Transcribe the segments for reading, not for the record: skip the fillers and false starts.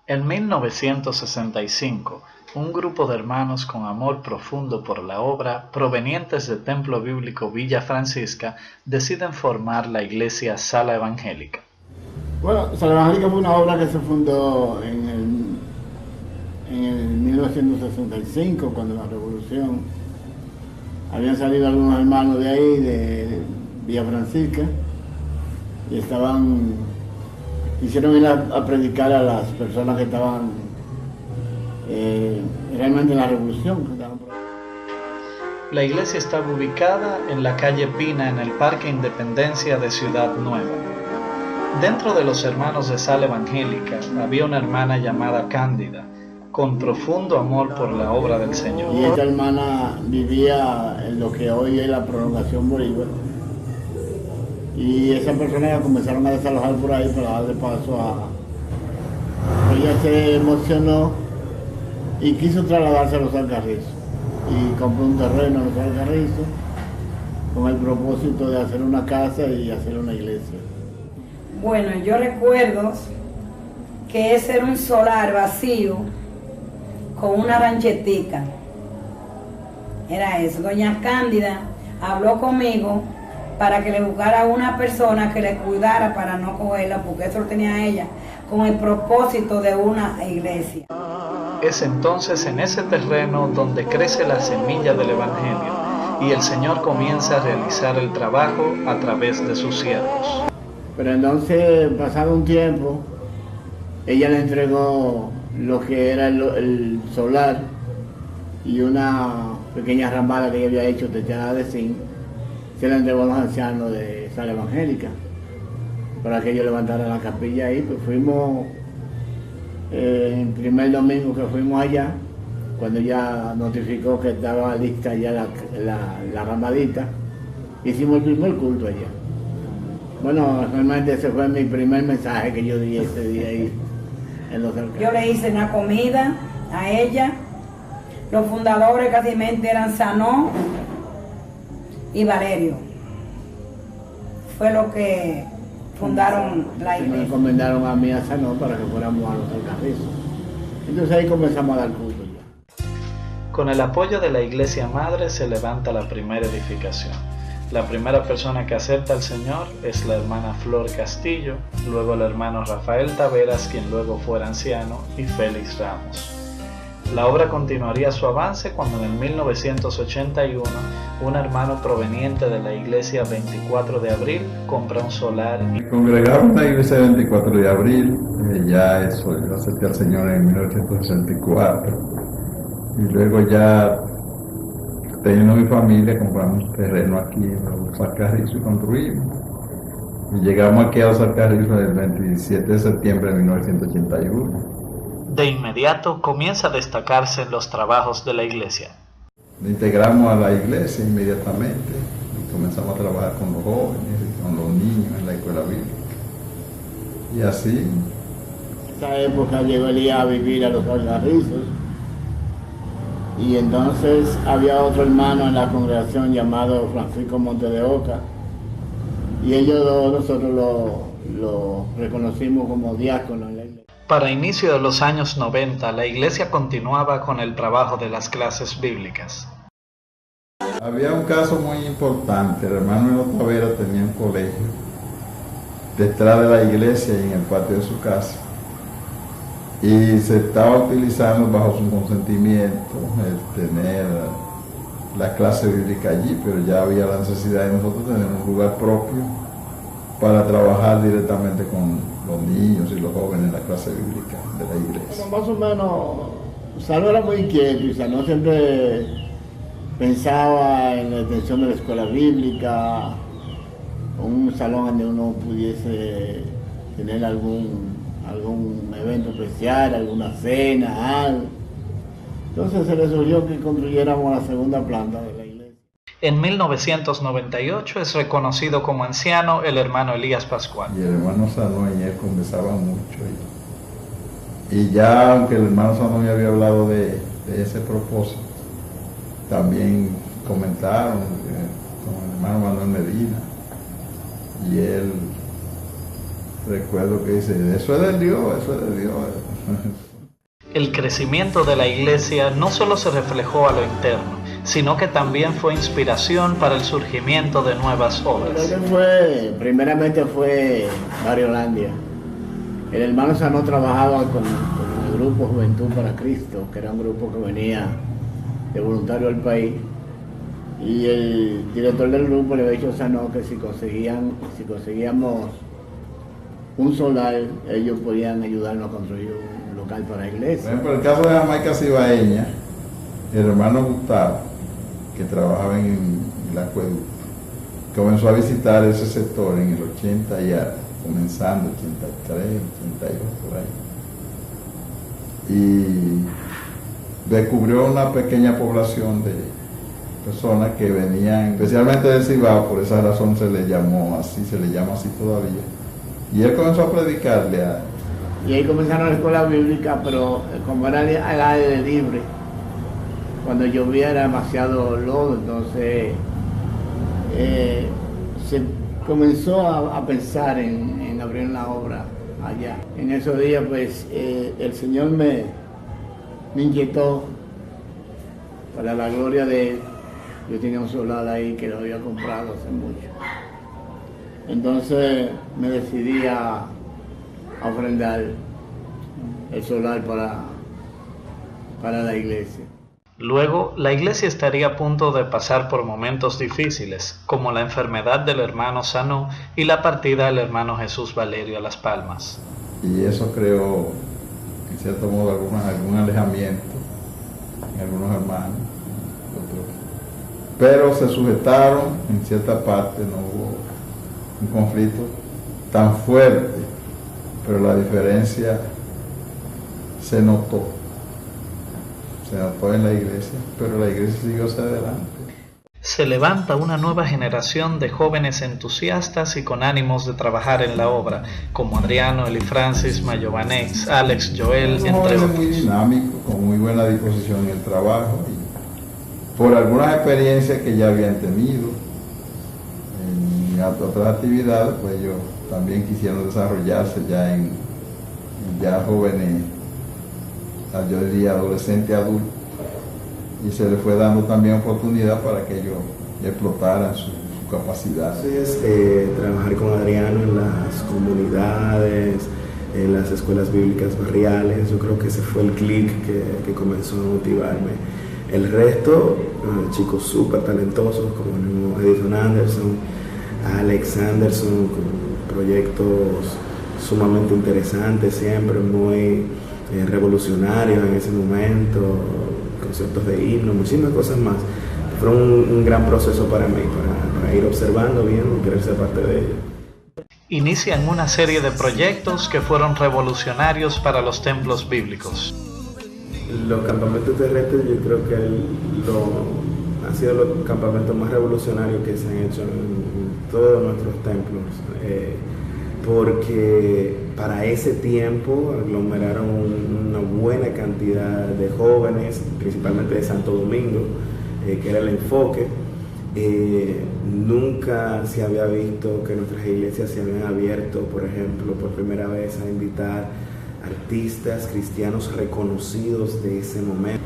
En 1965, un grupo de hermanos con amor profundo por la obra, provenientes del Templo Bíblico Villa Francisca, deciden formar la iglesia Sala Evangélica. Bueno, Sala Evangélica fue una obra que se fundó en el 1965, cuando la Revolución. Habían salido algunos hermanos de ahí, de Villa Francisca, y quisieron ir a predicar a las personas que estaban realmente en la Revolución. La iglesia estaba ubicada en la calle Pina, en el Parque Independencia de Ciudad Nueva. Dentro de los hermanos de Sala Evangélica había una hermana llamada Cándida, con profundo amor por la obra del Señor. Y esta hermana vivía en lo que hoy es la Prolongación Bolívar. Y esas personas comenzaron a desalojar por ahí para darle paso a... Ella se emocionó y quiso trasladarse a Los Alcarrizos. Y compró un terreno en Los Alcarrizos con el propósito de hacer una casa y hacer una iglesia. Bueno, yo recuerdo que ese era un solar vacío con una ranchetica. Era eso. Doña Cándida habló conmigo para que le buscara una persona que le cuidara para no cogerla, porque eso lo tenía ella, con el propósito de una iglesia. Es entonces en ese terreno donde crece la semilla del Evangelio y el Señor comienza a realizar el trabajo a través de sus siervos. Pero entonces, pasado un tiempo, ella le entregó lo que era el solar y una pequeña ramada que ella había hecho techada de zinc. Se la entregó a los ancianos de Sala Evangélica para que ellos levantaran la capilla ahí. Pues fuimos, el primer domingo que fuimos allá, cuando ya notificó que estaba lista ya la ramadita, hicimos el primer culto allá. Bueno, realmente ese fue mi primer mensaje que yo di ese día ahí en Los Alcarrizos. Yo le hice una comida a ella. Los fundadores casi eran Sanó y Valerio. Fue lo que fundaron la iglesia. Me encomendaron a mí a Sanó para que fuéramos a Los Alcarrizos. Entonces ahí comenzamos a dar culto ya. Con el apoyo de la iglesia madre se levanta la primera edificación. La primera persona que acepta al Señor es la hermana Flor Castillo, luego el hermano Rafael Taveras, quien luego fuera anciano, y Félix Ramos. La obra continuaría su avance cuando en 1981 un hermano proveniente de la iglesia 24 de abril compra un solar. Me congregaba en la iglesia 24 de abril, ya eso, yo acepté al Señor en 1964, y luego ya teniendo mi familia, compramos un terreno aquí en Los Alcarrizos y construimos. Y llegamos aquí a Los Alcarrizos el 27 de septiembre de 1981. De inmediato comienza a destacarse en los trabajos de la iglesia. Nos integramos a la iglesia inmediatamente y comenzamos a trabajar con los jóvenes y con los niños en la escuela bíblica. Y así. En esa época llegó Elías a vivir a Los Alcarrizos. Y entonces había otro hermano en la congregación llamado Francisco Monte de Oca, y ellos dos nosotros lo reconocimos como diácono en la iglesia. Para inicio de los años 90, la iglesia continuaba con el trabajo de las clases bíblicas. Había un caso muy importante. El hermano Tavera tenía un colegio detrás de la iglesia y en el patio de su casa. Y se estaba utilizando bajo su consentimiento el tener la clase bíblica allí, pero ya había la necesidad de nosotros tener un lugar propio para trabajar directamente con los niños y los jóvenes en la clase bíblica de la iglesia. Bueno, más o menos, Sanó era muy inquieto y Sanó siempre pensaba en la extensión de la escuela bíblica, un salón donde uno pudiese tener algún evento especial, alguna cena, algo. Entonces se le surgió que construyéramos la segunda planta de la iglesia. En 1998 es reconocido como anciano el hermano Elías Pascual. Y el hermano Sanó y él conversaban mucho. Y ya, aunque el hermano Sanó ya había hablado de ese propósito, también comentaron con el hermano Manuel Medina, y él, recuerdo que dice, eso es de Dios, eso es de Dios. El crecimiento de la iglesia no solo se reflejó a lo interno, sino que también fue inspiración para el surgimiento de nuevas obras. Primeramente fue Barriolandia. El hermano Sanó trabajaba con el grupo Juventud para Cristo, que era un grupo que venía de voluntario al país, y el director del grupo le había dicho a Sanó que si conseguíamos un solar, ellos podían ayudarnos a construir un local para la iglesia. Por ejemplo, el caso de Jamaica Cibaeña, el hermano Gustavo, que trabajaba en el acueducto, comenzó a visitar ese sector en el 80 ya, comenzando 83, 82 por ahí. Y descubrió una pequeña población de personas que venían, especialmente del Cibao, por esa razón se le llama así todavía. Y él comenzó a predicarle a... Y ahí comenzaron la escuela bíblica, pero como era al aire libre, cuando llovía era demasiado lodo, entonces se comenzó a pensar en abrir una obra allá. En esos días, pues, el Señor me inquietó, para la gloria de Él. Yo tenía un solar ahí que lo había comprado hace mucho. Entonces me decidí a ofrendar el solar para la iglesia. Luego, la iglesia estaría a punto de pasar por momentos difíciles, como la enfermedad del hermano Sanó y la partida del hermano Jesús Valerio a Las Palmas. Y eso creó, en cierto modo, algún alejamiento en algunos hermanos, otros. Pero se sujetaron en cierta parte, no hubo un conflicto tan fuerte, pero la diferencia se notó en la iglesia, pero la iglesia siguió hacia adelante. Se levanta una nueva generación de jóvenes entusiastas y con ánimos de trabajar en la obra, como Adriano, Eli Francis, Mayovanex, Alex, Joel, entre otros. Muy dinámico, con muy buena disposición en el trabajo, y por algunas experiencias que ya habían tenido en otras actividades, pues ellos también quisieron desarrollarse ya en ya jóvenes, yo diría adolescente, adulto, y se les fue dando también oportunidad para que ellos explotaran su capacidad. Entonces, trabajar con Adriano en las comunidades, en las escuelas bíblicas barriales, yo creo que ese fue el clic que comenzó a motivarme. El resto, chicos súper talentosos como el mismo Edison Anderson, Alex Anderson, con proyectos sumamente interesantes, siempre muy revolucionarios en ese momento, conceptos de himno, muchísimas cosas más. Fue un gran proceso para mí, para ir observando bien y querer ser parte de ello. Inician una serie de proyectos que fueron revolucionarios para los templos bíblicos. Los campamentos terrestres, yo creo que han sido los campamentos más revolucionarios que se han hecho en todos nuestros templos, porque para ese tiempo aglomeraron una buena cantidad de jóvenes, principalmente de Santo Domingo, que era el enfoque. Nunca se había visto que nuestras iglesias se habían abierto, por ejemplo, por primera vez a invitar artistas cristianos reconocidos de ese momento.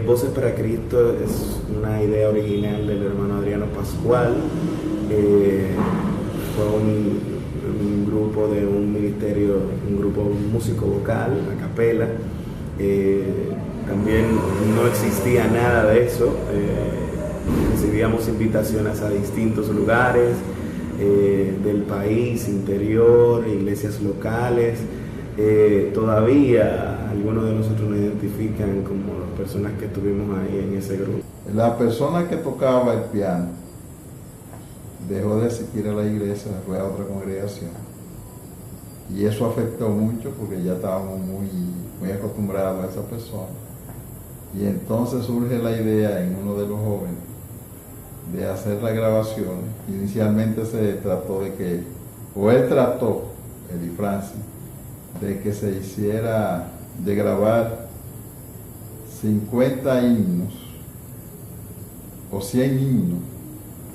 Voces para Cristo es una idea original del hermano Adriano Pascual. Fue un grupo de un ministerio, un grupo músico vocal, a capela. También no existía nada de eso. Recibíamos invitaciones a distintos lugares del país, interior, iglesias locales. Todavía algunos de nosotros nos identifican como las personas que estuvimos ahí en ese grupo. La persona que tocaba el piano dejó de asistir a la iglesia, fue a otra congregación, y eso afectó mucho porque ya estábamos muy acostumbrados a esa persona, y entonces surge la idea en uno de los jóvenes de hacer las grabaciones. Inicialmente se trató de que, o él trató, Eli Francis, de que se hiciera, de grabar 50 himnos o 100 himnos,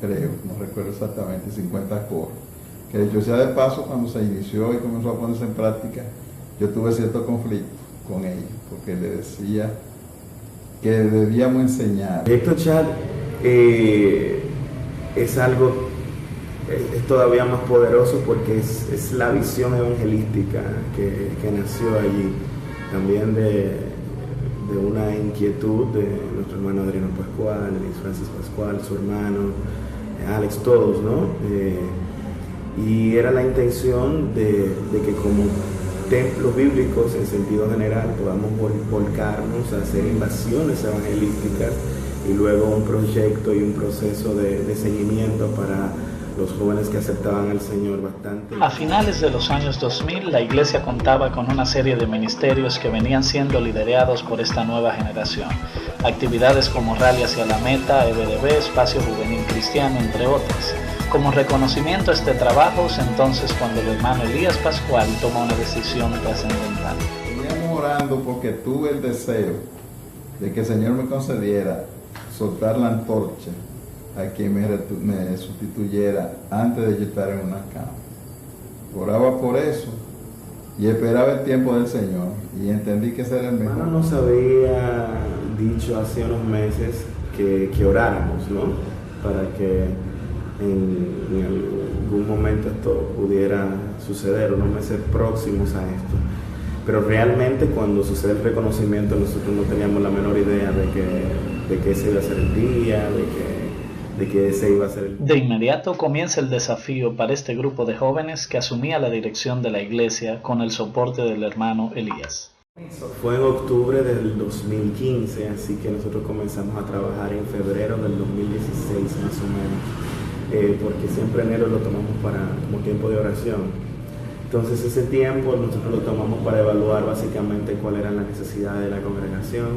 creo, no recuerdo exactamente, 50 coros. Que dicho sea de paso, cuando se inició y comenzó a ponerse en práctica, yo tuve cierto conflicto con ellos, porque le decía que debíamos enseñar. El proyecto Chat es algo, es todavía más poderoso porque es la visión evangelística que nació allí, también de una inquietud de nuestro hermano Adriano Pascual, Luis Francis Pascual, su hermano, Alex, todos, ¿no? Y era la intención de que como templos bíblicos en sentido general podamos volcarnos a hacer invasiones evangelísticas y luego un proyecto y un proceso de seguimiento para los jóvenes que aceptaban al Señor bastante. A finales de los años 2000, la iglesia contaba con una serie de ministerios que venían siendo liderados por esta nueva generación. Actividades como Rally hacia la Meta, EBDB, Espacio Juvenil Cristiano, entre otras. Como reconocimiento a este trabajo, es entonces cuando el hermano Elías Pascual toma una decisión trascendental. Veníamos orando porque tuve el deseo de que el Señor me concediera soltar la antorcha a quien me sustituyera antes de yo estar en una cama. Oraba por eso y esperaba el tiempo del Señor y entendí que ese era el mejor. Nos había dicho hace unos meses que oráramos, ¿no? Para que en algún momento esto pudiera suceder, unos meses próximos a esto. Pero realmente cuando sucede el reconocimiento nosotros no teníamos la menor idea de que ese iba a ser el día, de que ese iba a ser el... De inmediato comienza el desafío para este grupo de jóvenes que asumía la dirección de la iglesia con el soporte del hermano Elías. Fue en octubre del 2015, así que nosotros comenzamos a trabajar en febrero del 2016 más o menos, porque siempre enero lo tomamos como tiempo de oración. Entonces ese tiempo nosotros lo tomamos para evaluar básicamente cuáles eran las necesidades de la congregación.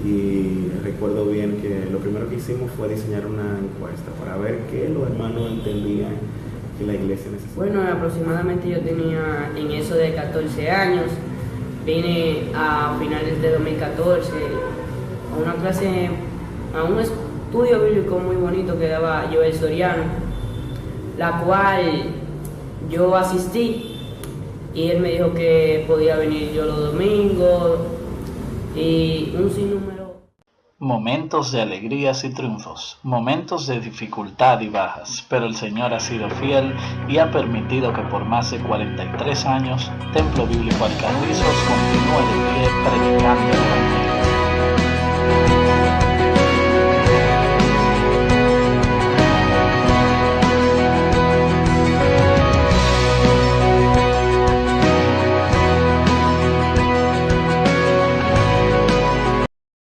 Y recuerdo bien que lo primero que hicimos fue diseñar una encuesta para ver qué los hermanos entendían que la iglesia necesitaba. Bueno, aproximadamente yo tenía en eso de 14 años. Vine a finales de 2014 a una clase, a un estudio bíblico muy bonito que daba Joel Soriano, la cual yo asistí y él me dijo que podía venir yo los domingos y un sinnúmero. Momentos de alegrías y triunfos, momentos de dificultad y bajas, pero el Señor ha sido fiel y ha permitido que por más de 43 años Templo Bíblico Alcarrizos continúe de pie predicando el Evangelio.